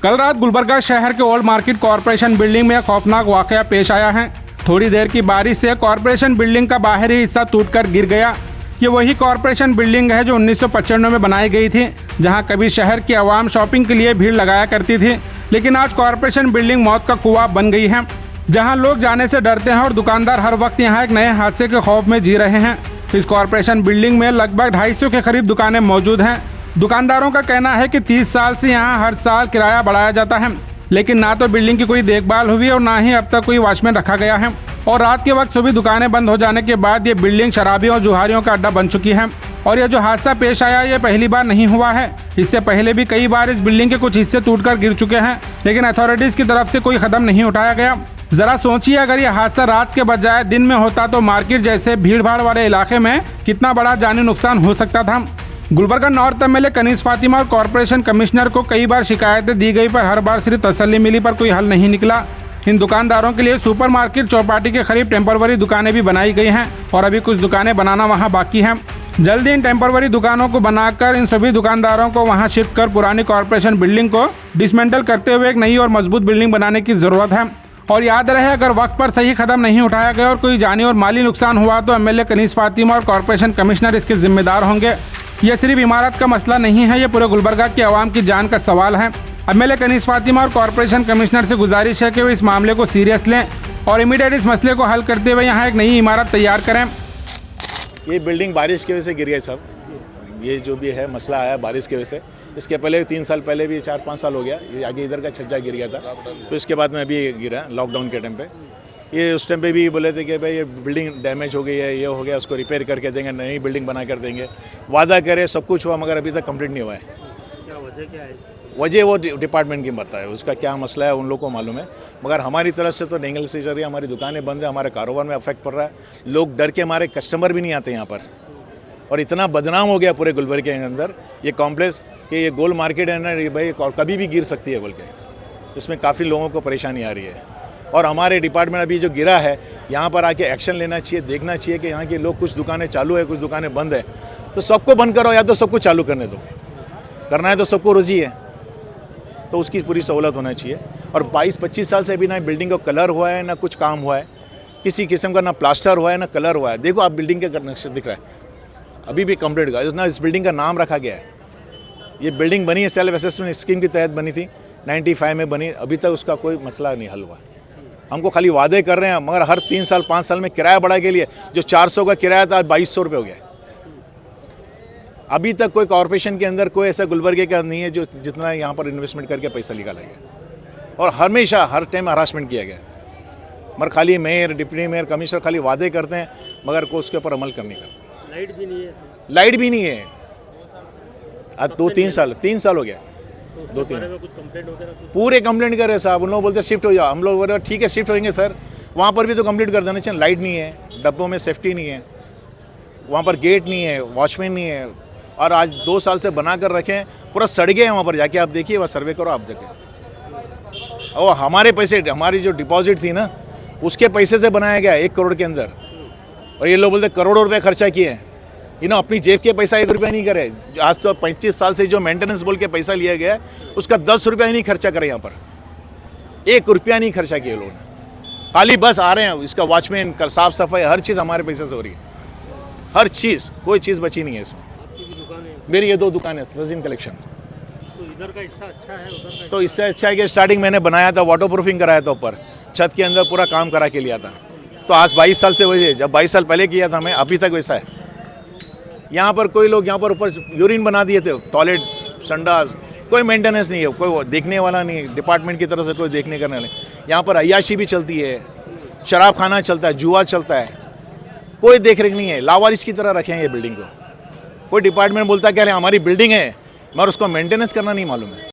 कल रात गुलबर्गा शहर के ओल्ड मार्केट कॉरपोरेशन बिल्डिंग में खौफनाक वाकया पेश आया है। थोड़ी देर की बारिश से कॉरपोरेशन बिल्डिंग का बाहरी हिस्सा टूटकर गिर गया। ये वही कॉरपोरेशन बिल्डिंग है जो 1995 में बनाई गई थी, जहां कभी शहर की आवाम शॉपिंग के लिए भीड़ लगाया करती थी। लेकिन आज कॉरपोरेशन बिल्डिंग मौत का कुआं बन गई है, जहां लोग जाने से डरते हैं और दुकानदार हर वक्त यहां एक नए हादसे के खौफ में जी रहे हैं। इस कॉरपोरेशन बिल्डिंग में लगभग 250 के करीब दुकानें मौजूद हैं। दुकानदारों का कहना है कि 30 साल से यहां हर साल किराया बढ़ाया जाता है, लेकिन ना तो बिल्डिंग की कोई देखभाल हुई और ना ही अब तक कोई वॉचमैन रखा गया है। और रात के वक्त सभी दुकानें बंद हो जाने के बाद ये बिल्डिंग शराबियों और जुहारियों का अड्डा बन चुकी है। और यह जो हादसा पेश आया ये पहली बार नहीं हुआ है। इससे पहले भी कई बार इस बिल्डिंग के कुछ हिस्से टूटकर गिर चुके हैं, लेकिन अथॉरिटीज की तरफ से कोई कदम नहीं उठाया गया। जरा सोचिए, अगर यह हादसा रात के बजाय दिन में होता तो मार्केट जैसे भीड़ भाड़ वाले इलाके में कितना बड़ा जानी नुकसान हो सकता था। गुलबर्गा नॉर्थ एमएलए कनीज फातिमा और कॉरपोरेशन कमिश्नर को कई बार शिकायतें दी गई, पर हर बार सिर्फ तसल्ली मिली, पर कोई हल नहीं निकला। इन दुकानदारों के लिए सुपरमार्केट चौपाटी के करीब टेम्परवरी दुकानें भी बनाई गई हैं और अभी कुछ दुकानें बनाना वहां बाकी है। जल्दी इन टेम्परवरी दुकानों को बनाकर इन सभी दुकानदारों को वहां शिफ्ट कर पुरानी कॉरपोरेशन बिल्डिंग को डिसमेंटल करते हुए एक नई और मजबूत बिल्डिंग बनाने की जरूरत है। और याद रहे, अगर वक्त पर सही कदम नहीं उठाया गया और कोई जानी और माली नुकसान हुआ तो एमएलए कनीज फातिमा और कॉरपोरेशन कमिश्नर इसके जिम्मेदार होंगे। यह सिर्फ इमारत का मसला नहीं है, ये पूरे गुलबर्गा की आवाम की जान का सवाल है। एमएलए कनीज फातिमा और कॉरपोरेशन कमिश्नर से गुजारिश है कि वो इस मामले को सीरियस लें और इमीडिएट इस मसले को हल करते हुए यहाँ एक नई इमारत तैयार करें। ये बिल्डिंग बारिश की वजह से गिर गई सब। ये जो भी है मसला आया बारिश की वजह से। इसके पहले 3 साल पहले भी 4-5 साल हो गया, ये आगे इधर का छज्जा गिर गया था, तो इसके बाद में अभी गिरा लॉकडाउन के टाइम पे। ये उस टाइम पे भी बोले थे कि भाई ये बिल्डिंग डैमेज हो गई है, ये हो गया, उसको रिपेयर करके देंगे, नई बिल्डिंग बना कर देंगे। वादा करे, सब कुछ हुआ, मगर अभी तक कंप्लीट नहीं हुआ है। क्या वजह क्या है? वजह वो डिपार्टमेंट की पता है, उसका क्या मसला है उन लोगों को मालूम है। मगर हमारी तरफ से तो नेगल से चल रही है, हमारी दुकानें बंद है, हमारे कारोबार में अफेक्ट पड़ रहा है। लोग डर के हमारे कस्टमर भी नहीं आते यहाँ पर, और इतना बदनाम हो गया पूरे गुलबर्गे के अंदर ये कॉम्प्लेक्स कि ये गोल मार्केट है ना, ये भाई कभी भी गिर सकती है बोल के। इसमें काफ़ी लोगों को परेशानी आ रही है। और हमारे डिपार्टमेंट अभी जो गिरा है, यहाँ पर आके एक्शन लेना चाहिए, देखना चाहिए कि यहाँ के लोग, कुछ दुकानें चालू है, कुछ दुकानें बंद है, तो सबको बंद करो या तो सबको चालू करने दो। करना है तो सबको रोजी है, तो उसकी पूरी सहूलत होना चाहिए। और 22-25 साल से अभी ना बिल्डिंग का कलर हुआ है, ना कुछ काम हुआ है किसी किस्म का, ना प्लास्टर हुआ है, ना कलर हुआ है। देखो आप बिल्डिंग का नक्शा दिख रहा है, अभी भी कंप्लीट हुआ ना। इस बिल्डिंग का नाम रखा गया है। ये बिल्डिंग बनी है सेल्फ असेसमेंट स्कीम के तहत बनी थी, 95 में बनी, अभी तक उसका कोई मसला नहीं हल हुआ। हमको खाली वादे कर रहे हैं, मगर हर 3 साल 5 साल में किराया बढ़ा के लिए जो 400 का किराया था 2200 रुपये हो गया। अभी तक कोई कॉरपोरेशन के अंदर कोई ऐसा गुलबर्गे का नहीं है जो जितना यहाँ पर इन्वेस्टमेंट करके पैसा निकाला गया। और हमेशा हर टाइम हरासमेंट किया गया। मगर खाली मेयर, डिप्टी मेयर, कमिश्नर खाली वादे करते हैं, मगर कोई उसके ऊपर अमल कर नहीं करते। लाइट भी नहीं है। लाइट भी नहीं है। अब 3 साल हो गया। तो 2-3 कुछ कंप्लेंट वगैरह पूरे कंप्लेंट कर रहे साहब। उन लोग बोलते शिफ्ट हो जाओ, हम लोग बोले ठीक है शिफ्ट होंगे सर। वहाँ पर भी तो कंप्लीट कर देना चाहिए। लाइट नहीं है, डब्बों में सेफ्टी नहीं है, वहाँ पर गेट नहीं है, वॉचमैन नहीं है, और आज 2 साल से बना कर रखे हैं, पूरा सड़ गए हैं। वहाँ पर जाके आप देखिए, वह सर्वे करो आप देखें। और हमारे पैसे, हमारी जो डिपॉजिट थी ना, उसके पैसे से बनाया गया 1 करोड़ के अंदर। और ये लोग बोलते करोड़ों रुपये खर्चा किए हैं। अपनी जेब के पैसा 1 रुपया नहीं करे। आज तो 35 साल से जो मेंटेनेंस बोल के पैसा लिया गया है, उसका 10 रुपया ही नहीं खर्चा करे। यहाँ पर 1 रुपया नहीं खर्चा किया लोगों ने। खाली बस आ रहे हैं, इसका वॉचमैन, साफ सफाई, हर चीज़ हमारे पैसे से हो रही है। हर चीज़, कोई चीज़ बची नहीं है इसमें। मेरी ये 2 दुकानें रजीन कलेक्शन। तो इधर का हिस्सा अच्छा है, उधर का तो इससे अच्छा है कि स्टार्टिंग मैंने बनाया था, वाटर प्रूफिंग कराया था, ऊपर छत के अंदर पूरा काम करा के लिया था। तो आज 22 साल से वही, जब 22 साल पहले किया था मैं, अभी तक वैसा है। यहाँ पर कोई लोग यहाँ पर ऊपर यूरिन बना दिए थे, टॉयलेट, संडास, कोई मेंटेनेंस नहीं है, कोई देखने वाला नहीं है, डिपार्टमेंट की तरफ से कोई देखने करने वाले। यहाँ पर अय्याशी भी चलती है, शराब खाना चलता है, जुआ चलता है, कोई देख रेख नहीं है। लावारिस की तरह रखे हैं ये बिल्डिंग को। कोई डिपार्टमेंट बोलता है कि अरे हमारी बिल्डिंग है, मगर उसको मेंटेनेंस करना नहीं मालूम है।